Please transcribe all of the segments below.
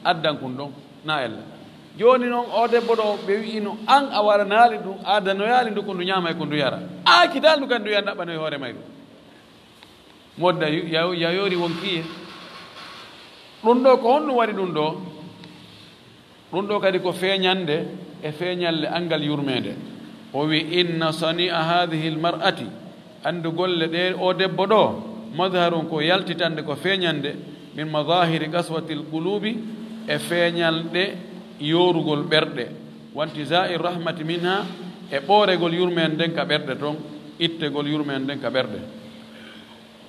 addan kun ɗon na ella joni noon o debbo ɗo ɓe wiino an a wara naali ɗum adanoyaali ndu ko ndu ñaama e ko ndu yara a kital ndu kadi ndu yiya ɗaɓɓano e hoore may ɗum modda yayori wonkiye ɗum ɗo ko honɗum waɗi ɗum ɗo kadi ko feeñande e feeñalle angal yurmede o wi inna sani'a hadihi lmar'ati andu golle ɗe o debbo ɗo madharun ko yaltitande ko feeñande min madahiri qaswati lqulubi e feeñalɗe yorugol ɓerɗe wantisai rahmati minha e ɓooregol yurmen nden ka ɓerɗe toon ittegol yurmen nden ka ɓerɗe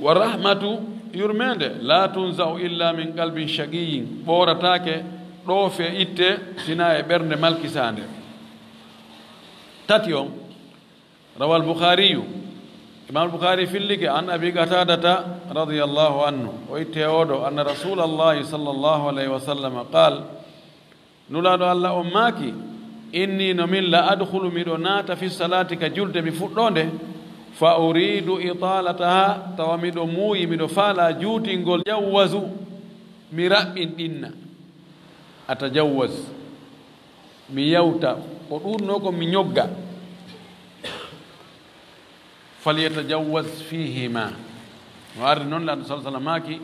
wa rahmatu yurmede la tunzau illa min qalbin shaqiyin ɓooratake ɗoofe itte sina e ɓernde malkisande tati on rawa albukhariyu imam al-bukhari fillike an abi qatadata radiyallahu anhu o itte oɗo anna rasulallahi sallllahu alayhi wa sallam qal nulaɗo allah on maaki inni no min la adkhulu miɗo naata fi salati ka julde mi fuɗɗonde fa uridu italataha tawa miɗo muuyi miɗo faala juutingol jawwasu mi raɓɓin ɗinna atajawwas mi yawta ko ɗurno ko mi ñogga falyatajawwas fihima no arde noon laɗo sa sallam maaki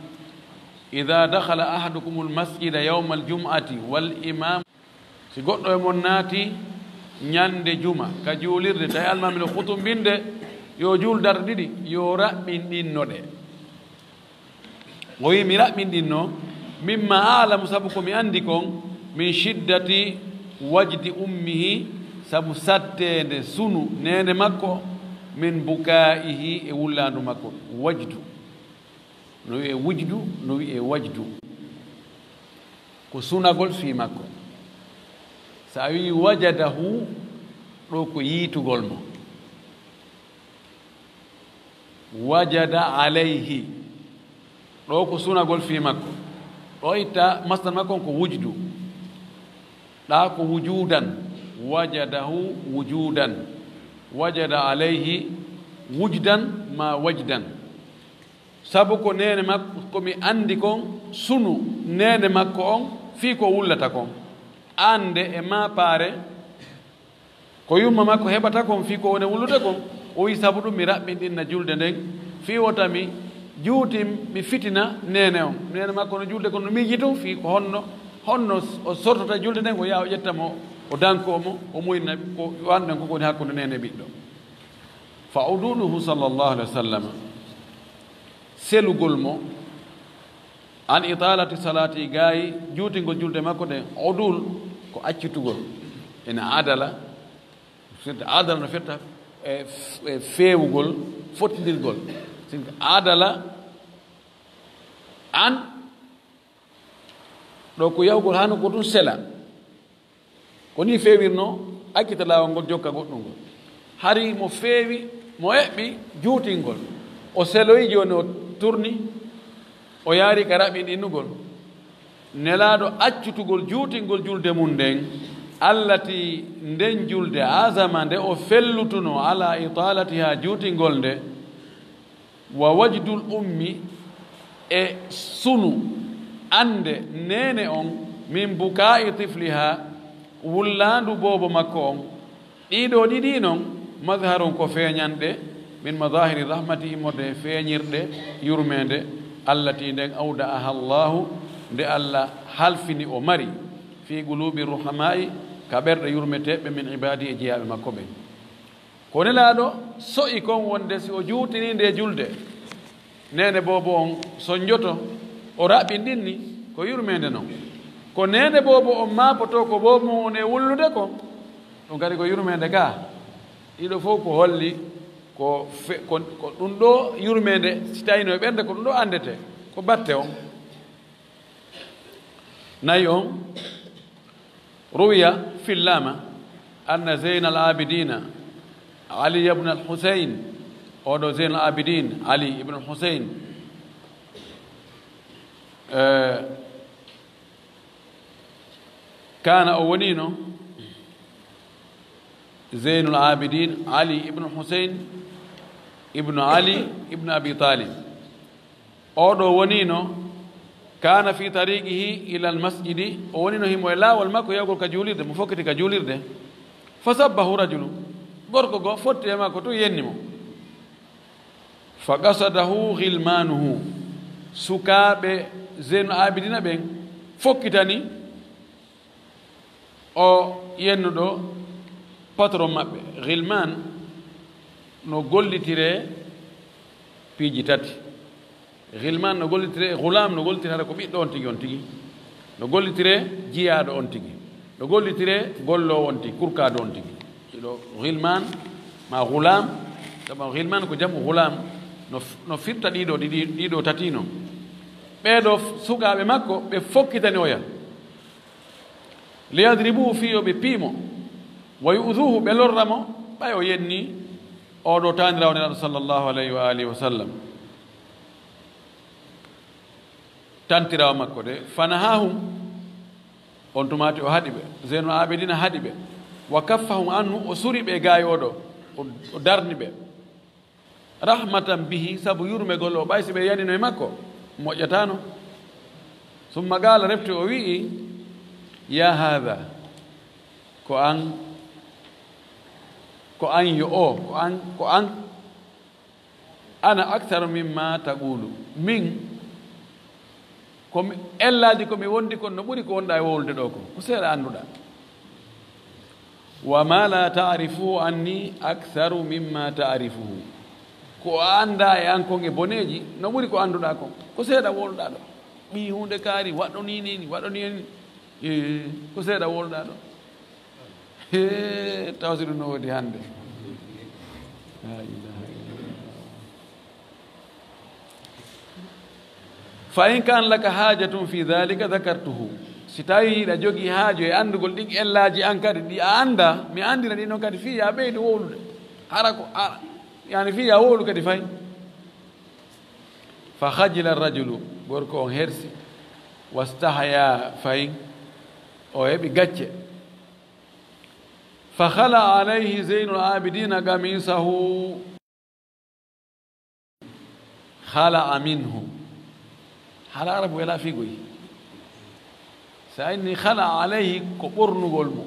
ida dakhala ahadukum lmasjida yawma aljum'ati wal imam si goɗɗo e mon naati ñande juma ka juulirde tawi almamiɗo hutumbinde yo juul darde ɗiɗi yo raɓɓin ɗinnoɗe o wi mi raɓɓin ɗinno mimma alamu sabu komi andi kon min shiddati wajdi ummihi sabu sattede sunu nene makko min bukaihi e wullandu makko wajdu no wiye wujdu no wiye wajdu ko sunagol fi makko sa wi wajadahu ɗo ko yiitugol mo wajada alayhi ɗo ko sunagol fi makko ɗo itta masdar makko ko wujdu ɗa ko wujudan wajadahu wujudan wajada alayhi wujdan ma wajdan sabu ko nene makko komi andi kon sunu nene makko on fii ko wullata kon ande e ma paare ko yumma makko heɓata kon fii ko wone wullude kon o wi sabu ɗum mi raɓɓinɗinna julde nden fii wotami juuti mi fitina nene on nene makko no julde kon no miijitu fii ko honno o sortota julde nden o yaha o ƴettamo o dankomo o moyna ko wanɗen koko woni hakkude nene ɓiɗɗo fa uduluhu sallllahu alih wa sallam selugol mo an italati salati gaayi juutingol julde makko ɗen udul ko accitugol ene adala sirde adala no fetta e feewugol fottidirgol sinko adala an ɗo ko yawgol hano ko ɗum sela ko ni feewirno accita laawol ngol jokka goɗɗum ngol hari mo feewi mo eɓɓi juutingol o seloyi joni o turni o yaari ka raɓɓin innugol nelaaɗo accutugol juutingol julde mum nden allati nden julde asama nde o fellutuno ala italatiha juutingol nde wa wajdul ummi e sunu ande nene on min bukai tifliha wullandu boobo makko on ɗiɗo ɗiɗi noon madharon ko feeñanɗe min madahiri rahmati immorde feeñirɗe yurmede allati nden awda'aha llahu nde allah halfini o mari fi qulubi ruhamai ka ɓerɗe yurmeteɓe min ibadi e jeyaɓe makko ɓen ko nelaɗo so'i kon wonde si o juutini nde julde nene boobo on soñjoto o raɓɓinɗinni ko yurmede noon ko nene boobo on mapoto ko boobo mum woni e wullude kon ɗum kadi ko yurmede ga ɗiɗo fof ko holli ko ɗum ɗo yurmede si tawino e ɓernde ko ɗum ɗo andete ko batte on nayi on ruwiya fillama anna zeyn al abidina ali ibne al husayn oɗo zeyn al abidin ali ibne al husayn kana o wonino zeyn al abidin ali ibne al husayn ibnu ali ibnu abi talib oɗo wonino كان في طريقه إلى المسجد وننهم ولا والمكو يقول كجولير ده مفكت كجولير ده فسبه رجل غوركو فوت يما كو تو ينمو فقصده غلمانه سكاب زين عابدين بين فكتاني او ينودو patron mabbe غلمان no gollitire piiji tati غلمان no gollitire غلام no gollitire ko biddo on tigi no gollitire jiyaado on tigi no gollitire gollo on tigi kurkaado on tigi do غلمان ma غلام tama غلمان ko jamu غلام no firta dido tatino beedo sugaabe makko be fokkitani oya liyadribuhu fiyo be pimo wa yu'dhuhu be lorramo bayo yenni o do tanirawo nelaɗo sallllahu alayhi wa alihi wa sallam tantirawo makko de fanahahum on tumati o haɗi ɓe zeynul abidina haɗi ɓe wa kaffahum anhu o suri ɓe gayi oɗo o darni ɓe rahmatan bihi sabu yurmegol o ɓaysi ɓe yanino e makko moƴƴatano summa qala refti o wi'i ya hada ko an yo o ko an ana aktharu mimma taqulu min komi ellaji komi wondi kon no ɓuri ko wonɗa e wowlude ɗo ko seeɗa annduɗa wa ma la ta'rifu anni aktharu mimma ta'rifuhu ko anda e an kon e boneji no ɓuri ko annduɗa kon ko seeɗa wowluɗa ɗo ɓi hunde kaari waɗɗo ni ko seeɗa wowluɗa ɗo tawsiɗum no woodi hannde la ilaha illallah fa in kan laka hajatun fi dhalika dhakartuhu si tawi yiɗa jogii haajo e anndugol ɗin ellaji an kadi ɗi a annda mi anndina ɗin noon kadi fii ya ɓeydu wowlude hara ko yani fii ya wowlu kadi fay fa hajila rajulu gorko on hersi wastahaya fayin o heɓi gacce فخلع عليه زين العابدين قميصه خلع منه هل عرب ولا في قوي سأني خلع عليه كبرن قلمو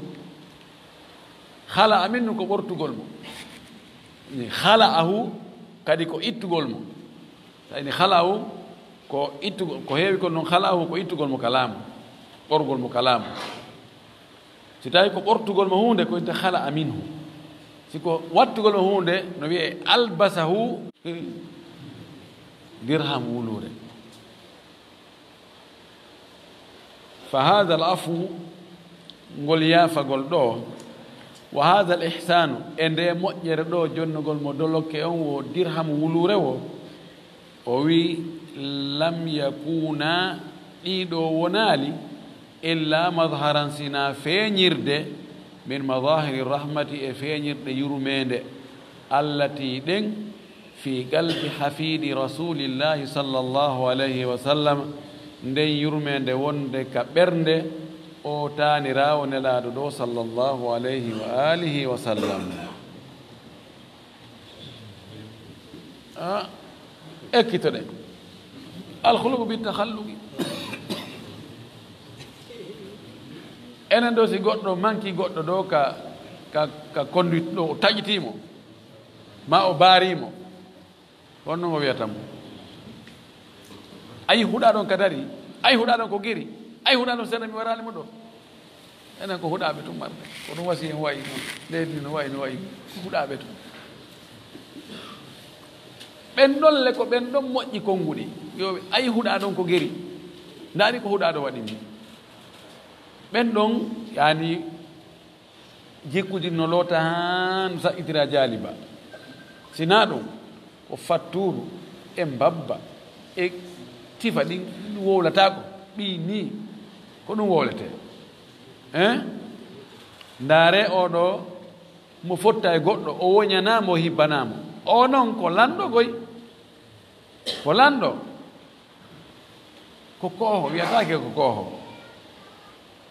خلع منه كبرت قلمو خلعه كدي كو إت قلمو سأني خلعه كو إت كو هيبي كو خلعه كو إت قلمو كلامه قرقلمو كلامه si tawi ko ɓortugol mo hunde ko inte khala aminhu siko wattugol mo hunde no wiye albasahu dirham wulure fa hada al afu ngol yaafagol ɗo wa hada al ihsanu e nde moƴƴere ɗo jonnugol mo dolokke on wo dirham wulure wo o wi lam yakuna ɗiɗo wonaali إلا مظهرا سنا فينيرد من مظاهر الرحمة فينيرد يرميند التي دين في قلب حفيد رسول الله صلى الله عليه وسلم دين يرميند وند كبرند أو تاني راو نلادو صلى الله عليه وآله وسلم اكتب الخلق بالتخلق enen ɗo si goɗɗo manki goɗɗo ɗo ka conduite ɗo o taƴitimo ma o baarimo honno mo wiyatamo ayi huɗa ɗon ka dari ayi huɗa ɗon ko giri ayi huɗa ɗon seeɗa mi waralimo ɗo enen ko huɗaɓe tum marde ko ɗum wasi en wayi noon leydi no wayi ko huɗaɓe tum ɓen ɗon le ko ɓen ɗon moƴƴi konnguɗi yo ayi huɗa ɗon ko giri ndaari ko huɗa ɗo waɗimi ɓen ɗon yani jikkuji no loota han saƴƴitira jaaliba sina ɗum ko fatturu e mbabba e tifa ɗin wowlatako ɓi ni ko ɗum wowlete ndaare oɗo mo fotta e goɗɗo o woñanamo o hibbanamo o noon ko lanɗo koy ko lanɗo ko kooho wiyatake ko kooho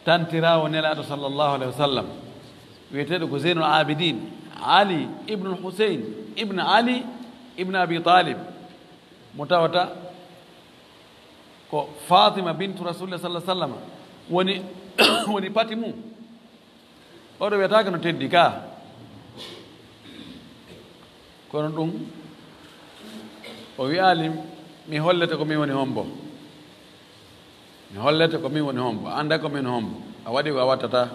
tantirawo nelaɗo sallllahu alayhi wa sallam wiyeteɗo ko zeynul abidin ali ibnul husein ibne ali ibne abi talib mo tawata ko Fatima bintu rasulillah sallallahu alaihi wasallam woni woni pati mum oɗo wiyataka no teddi ka kono ɗum o wiyali mi hollete ko min woni hombo mi hollete ko min woni hombo anda ko min hombo a waɗi ko a wattata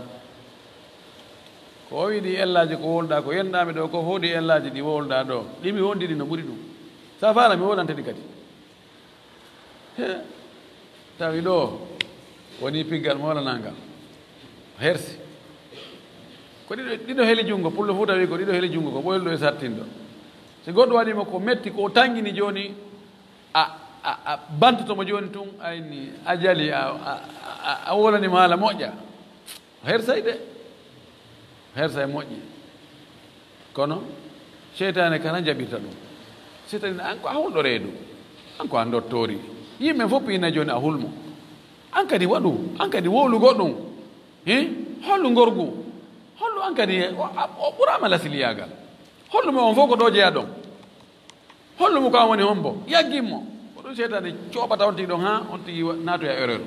ko o wiɗi ellaji ko wolɗa ko yenɗami ɗo ko hoodi ellaji ɗi wolɗa ɗo ɗimi wondiɗi no ɓuri ɗum sa faala mi wolantedi kadi tawi ɗo woni piggal molanangal hersi ko ɗiɗo heli junngo pullo fuu tawi ko ɗiɗo heli junngo ko ɓoylɗo e sartinɗo si goɗɗo waɗima ko metti ko tangini joni a bantotomo joni tun ayni a jali a wolanima haala moƴƴa hersay de hersay moƴƴi kono seytane kana jaɓirta ɗum seytane an ko a hulɗo reedu an ko a dottori yimɓe fof ina joni a hulmo an kadi waɗu an kadi wowlu goɗɗum hollu gorgu hollu an kadi o ɓurama lasiliyagal hollumo on fof ko ɗo jeeya ɗon hollumo ko an woni hombo yaggimmo ko ɗum seytane coɓata on tigi ɗon ha on tigi natoya erreur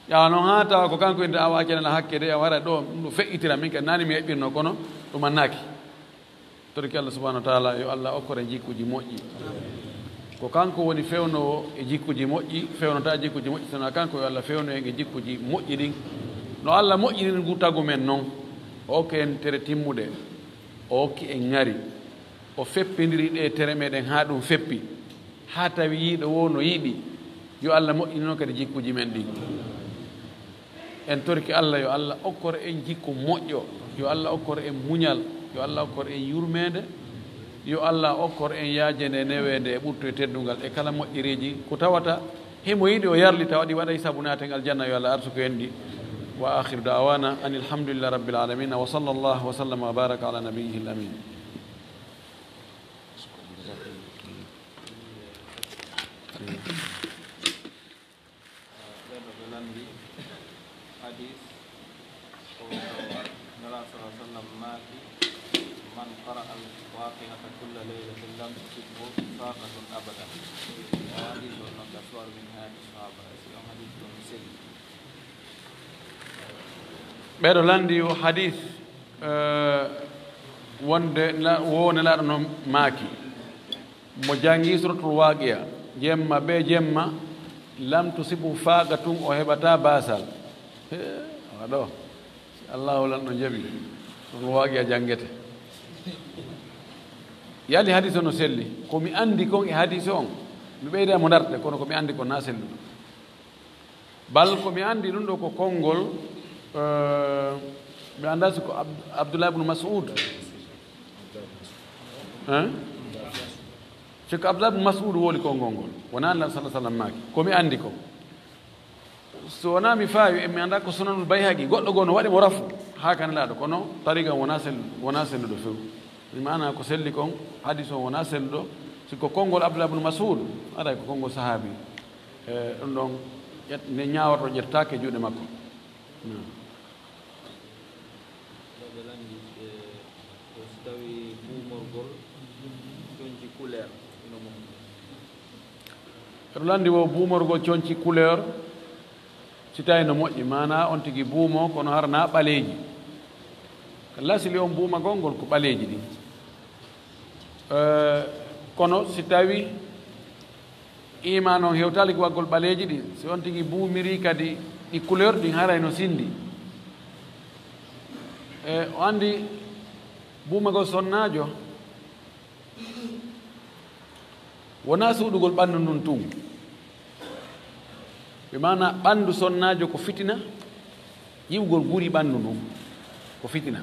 ƴawa noon ha tawa ko kanko inde awa kenela hakke de a wara ɗo ɗum feƴƴitira min kadi nani mi heɓɓirno kono ɗum annaki torki Allah subahanahu wa taala yo Allah okkore jikkuji moƴƴi ko kanko woni fewnowo e jikkuji moƴƴi fewnota jikkuji moƴƴi sona kanko yo Allah fewno en e jikkuji moƴƴi ɗin no Allah moƴƴirin ngu tagu men noon o hokki en tere timmuɗe o hokki en ŋari o feppidiri ɗe tere meɗen ha ɗum feppi ha tawi yiiɗo wo no yiɗi yo Allah moƴƴini noon kadi jikkuji men ɗin en torki Allah yo Allah okkore en jikku moƴƴo yo Allah okkore en muñal yo Allah okkore en yurmede yo Allah okkor en yaajende newede e ɓurto e teddungal e kala moƴƴireji ko tawata himo yiɗi o yarlita waɗi waɗa sabu naten aljanna yo Allah arsuko en ɗi wa akhiru da'wana anil hamdulillahi rabbil alamin wa sallallahu wa sallama wa baraka ala nabiyyihi al amin من قرأ الواقعة كل ليلة لم تصبه فاقة أبدا وحديث المكسور من هذه الصحابة حديث مسلم ɓeɗo landi o hadith wonde wone laɗo no maaki mo jangi suratul waqiya jemma be jemma lam tusibu faaga tun o heɓata basal waɗo allahu lan no jaɓi suratul waqiya jangete yali hadise o no selli komi andi kon e hadise on mi ɓeyda mo darde kono komi andi kon na selluɗo bal komi andi ɗum ɗo ko konngol mi anda si ko Abdullah ibn Mas'ud si ko Abdullah ibn Mas'ud woli konngol ngol wona Allah sallallahu alaihi wasallam maaki komi andi ko so wona mi faawi e mi anda ko Sunanul Bayhaqi goɗɗo goo no waɗi mo rafu ha kanelaɗo kono tariga wona selluɗo few mana ko selli kon hadis o wona selluɗo siko konngol Abdullah ibn Mas'ud aɗa ko konngol sahabi ɗum ɗon ne ñawato ƴettake juuɗe makko tawi buumorgol coñci couleur eɗo landi wo buumorgol coñci couleur si tawi no moƴƴi mana on tigi buumo kono harna ɓaleeji lasili on buuma gongol ko ɓaleeji ɗi kono si tawi iman on hewtali ko waggol ɓaleeji ɗi si on tigi buumiri kadi ɗi couleur ɗin haray no sindi o andi buumagol sonnajo wona suuɗugol ɓanndu ndun tun ɓe mana ɓanndu sonnajo ko fitina yiwgol guri ɓanndu ndun ko fitina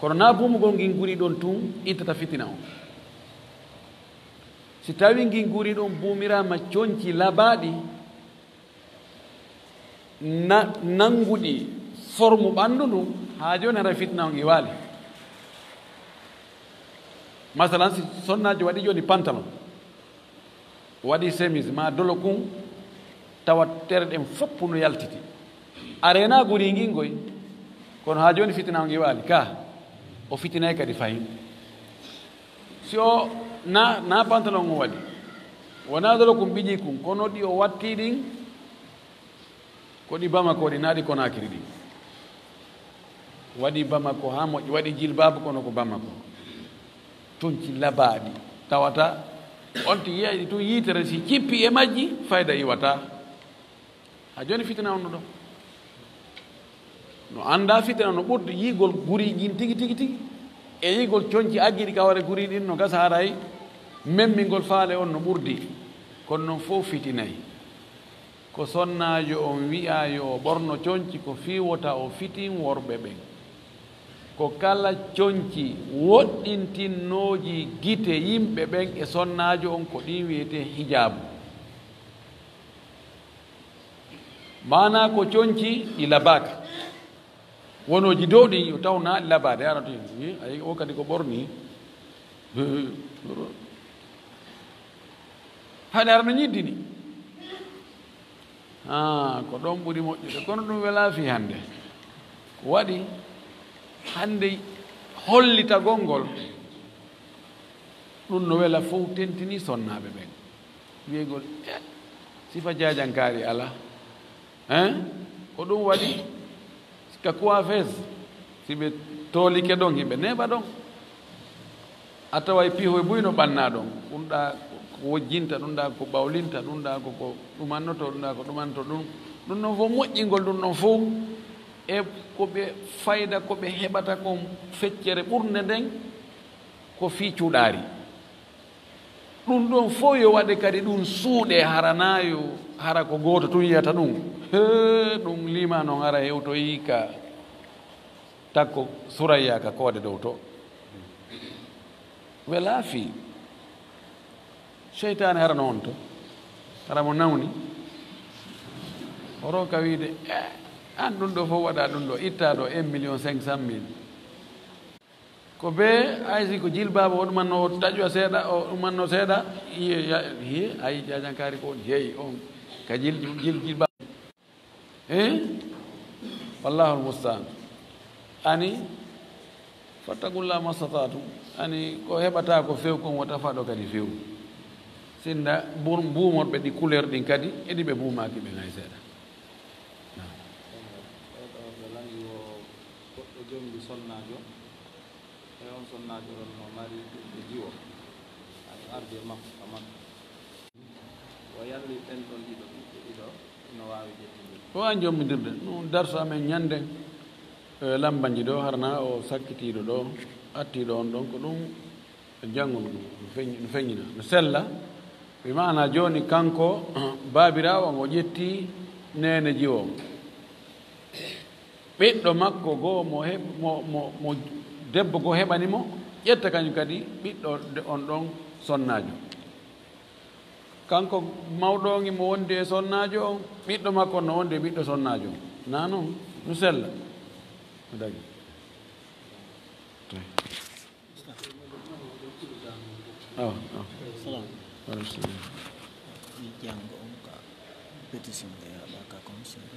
kono na buumugol ngin guri ɗon tun ittata fitina o si tawi ngin guri ɗon buumirama coñci labaɗi nanguɗi forme ɓanndu ndun ha joni hara fitina o ngi waali masalan si sonnajo waɗi joni pantalon waɗi chemise ma dolo kun tawa tere ɗen fopp no yaltiti arena guri ngingoy kono ha joni fitina o ngi waali ka o fitinay kadi fayin si o na pantalon o waɗi wonadolo kum biji kum kono di o watti din ko di Bamako di nadi Konakiri di wadi Bamako ha mo wadi jilbab kono ko Bamako tunci labadi tawata onti yeyi to yitere si cippi e majji fayda iwata ha joni fitna on do no anda fitna no ɓurdi yigol guri jin tigi tigi tigi e yigol conci aggiri kaware guri ɗin no gasa haray memmingol faale on no ɓurdi kono noon fof fitinayi ko sonnajo on wi'a yo ɓorno conci ko fiwota o fitin worɓe ɓen ko kala conci woɗɗintinnoji gite yimɓe ɓen e sonnajo on ko ɗin wiyete hijabu mana ko conci ɗi labaka wonoji dow ɗi yo taw na labade ara to ayi o kadi ko ɓorni haɗe ara no ñiddini ko ɗon ɓuri moƴƴude kono ɗum wela fi hannde ko waɗi hannde hollitagol ngol ɗum no wela fof tentini sonnaɓe ɓen wiyegol sifa jajankari ala ko ɗum waɗi ka coiffeuse si ɓe toolike ɗon yimɓe neɓa ɗon a taway pihoye buyno ɓanna ɗon ɗumɗa ko wojjinta ɗumɗa ko ɓawlinta ɗumɗa koko ɗumannoto ɗumɗa ko ɗumanto ɗum ɗon fof moƴƴingol ɗum ɗon fof e koɓe fayda koɓe heɓata kon feccere ɓurde nden ko fii cuuɗaari ɗum ɗon fof yo waɗe kadi ɗum suuɗe haranayo hara ko gooto tun yiyata ɗum ɗum lima noon ara hewtoyi ka takko Suraya ka koode dow to wela fii seytane harano on to hara mo nawni oro ka wiide an ɗum ɗo fof waɗa ɗum ɗo itta ɗo 1.500.000 ko be aysi ko jilbaba o ɗumanno o taƴwa seeɗa o ɗumanno seeɗa hiye ayi jajankari ko jeeyi on ka jilbaba wallahu almustaan ani fattaqullaha mastata'tum ani ko heɓata ko few kon wota faɗo kadi few sinda mbuumorɓe ɗi couleur ɗin kadi eɗi ɓe mbuumaki ɓe hay seeɗa goɗɗo jomdi sonnajo e on sonnajo on no mari ɓe jiwo ay arde makko ka makko o yalli ɓen ɗon ɗiɗo ɓiɓɓe ɗiɗo no wawi jettinde o an jommidirde ɗum darso amen ñanden lambanji ɗo harna o sakkitiɗo ɗo attiɗo on ɗon ko ɗum janngo ɗum no feññina no sella ɓe mana joni kanko babirawo ngo ƴetti nene jiwo ɓiɗɗo makko goo mo debbo goo heɓanimo ƴetta kañum kadi ɓiɗɗo on ɗon sonnajo kanko mawɗo ngi mo wondi e sonnajo on ɓiɗɗo makko no wondi e ɓiɗɗo sonnajo on na noon no sella no dagi jango on ka pétition de yaɓa ka commissaire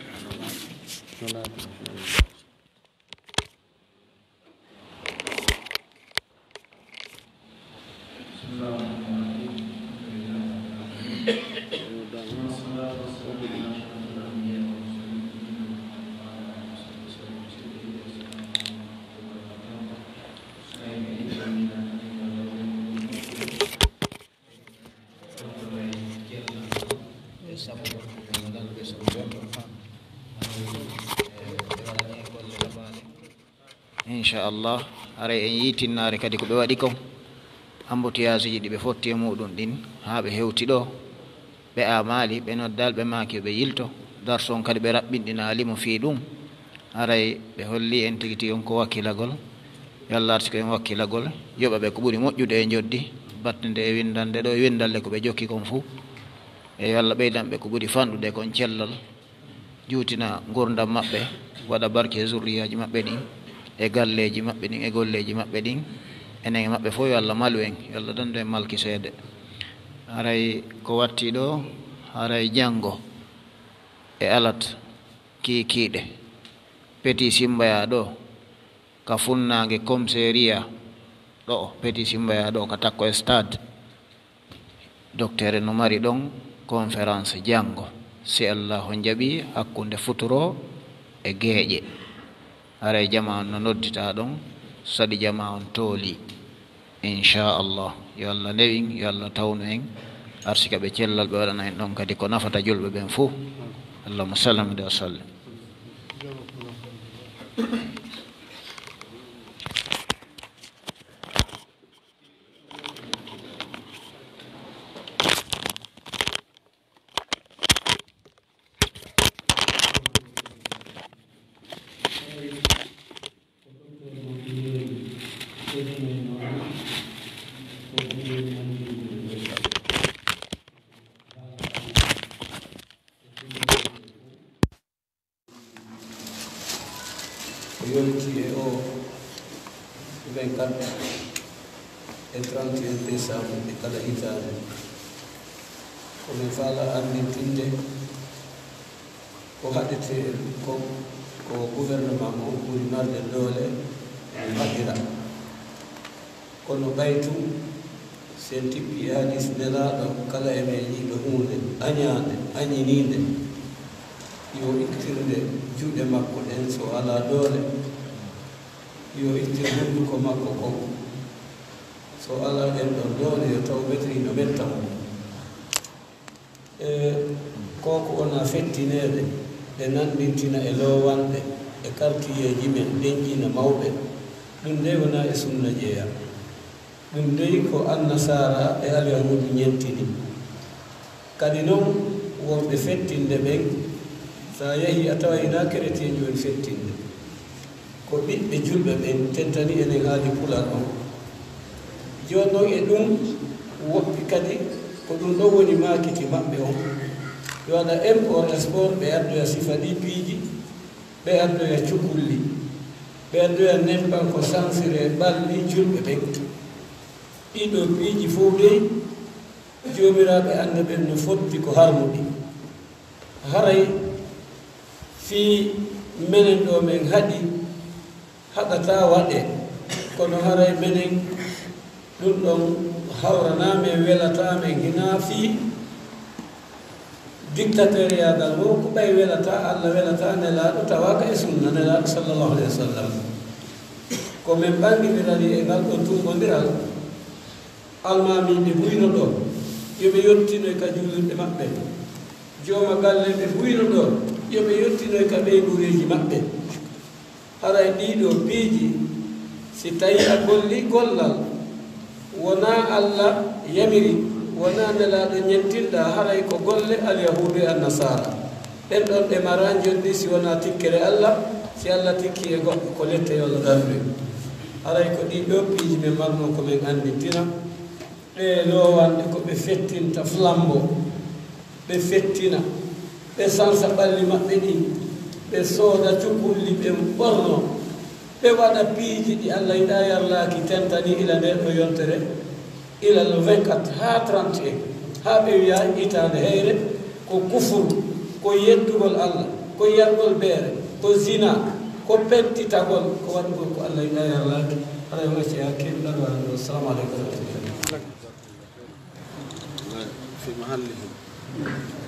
inchallah ara en yiitinnare kadi ko ɓe waɗi kon embouteillage ji ɗi ɓe fotti e muɗum ɗin ha ɓe hewti ɗo ɓe amali ɓe noddal ɓe maki ɓe yilto darson kadi ɓe raɓɓinɗinalimo fii ɗum aray ɓe holli en tigi tigi on ko wakkilagol yo Allah arti ko en wakkilagol yoɓa ɓe ko ɓuuri moƴƴude e joddi battede e windande ɗo e windalle ko ɓe jokki kon fuu e yo Allah ɓeydanɓe ko ɓuuri fanɗude kon cellal juutina gurdam maɓɓe waɗa barke zurriyaji maɓɓe ɗin e galleji maɓɓe ɗin e golleji maɓɓe ɗin enen e maɓɓe fof yo Allah malu en yo Allah dandu en malki seede aray ko watti ɗo aray janngo e alat kiikiiɗe Petit Simbaya ɗo ka funnange commissariat ɗo Petit Simbaya ɗo ka takko e stade docteur no mari ɗon conférence janngo si allahu jaɓi hakkunde futuro e geeƴe haray jama on no noddita ɗon saɗi jama on tooli inchallah yo allah newin yo allah tawnu en arsika ɓe cellal ɓe waɗana en ɗon kadi ko nafata julɓe ɓen fo allahuma sallam de wa sallim yonti e o 24 e 31 décembre e kala hitande komin faala andintinde ko haɗete ko gouvernement mo ɓuri marde doole haɗira kono ɓaytu sen tippi hadis nelaɗo kala e men yiɗo hunde añade añininde yo ittirde juuɗe makko ɗen so ala doole yo ittir hunduko makko kon so ala ɗen ɗon doole yo taw metrino metta mo koko wona fettinede ɓe nandintina e lowanɗe e quartier ji men ɗenƴina mawɓe ɗum nde wona e sunna jeeya ɗum ndeyi ko annasara e alyahudu ñentini kadi noon wonɓe fettinde ɓen sa yehi a tawayna chrétien joni fettinde ko ɓiɓɓe julɓe ɓen tentani enen haali pular on joni noon e ɗum woɓɓi kadi ko ɗum ɗo woni makiti maɓɓe on yo waɗa import sport ɓe addoya sifa ɗi piiji ɓe addoya cukulli ɓe addoya nemban ko sansire ɓalli julɓe ɓen ɗiɗo piiji fof dey jomiraɓe anda ɓen no fotti ko harmuɗi haray fi menen ɗo men haɗi haɗata waɗe kono haray menen ɗum ɗon hawranamen welatamen hina fi dictateur yagal mo ko ɓay welata allah welata nelaɗo tawaka e sunna nelaɗo sallllahu alayhi wa sallam ko men ɓangiɗirani e ngal ɗon tumodiral almamiɓe buyno ɗo yoɓe yottinoy ka julirɗe maɓɓe jooma galle ɓe buyno ɗo yoɓe yottinoy ka ɓeyɗureji maɓɓe haray ɗiɗo piiji si tawi a golli gollal wona allah yamiri wona nelaɗo ñettinɗa haray ko golle alyahudu e annasara ɓen ɗon ɗe mara jonni si wona tikkere allah si allah tikki e goɗɗo ko lette yo allah darde haray ko ɗiɗo piiji men marno komin andintina ɓe lowanɗe ko ɓe fettinta flambo ɓe fettina ɓe sansa ɓalli maɓɓe ɗi ɓe sooda cukulli ɓe ɓorno ɓe waɗa piiji ɗi allah yiɗa yarlaki tentani ila nder ɗo yontere ila le 24 ha 31 ha ɓe wiya itande heyre ko kufur ko yettugol allah ko yargol beere ko zina ko pentitagol ko waɗugol ko allah yiɗa yarlaki haɗa wacce hakkil ɗaɗo assalamu aleykum wa rahmatullah في محله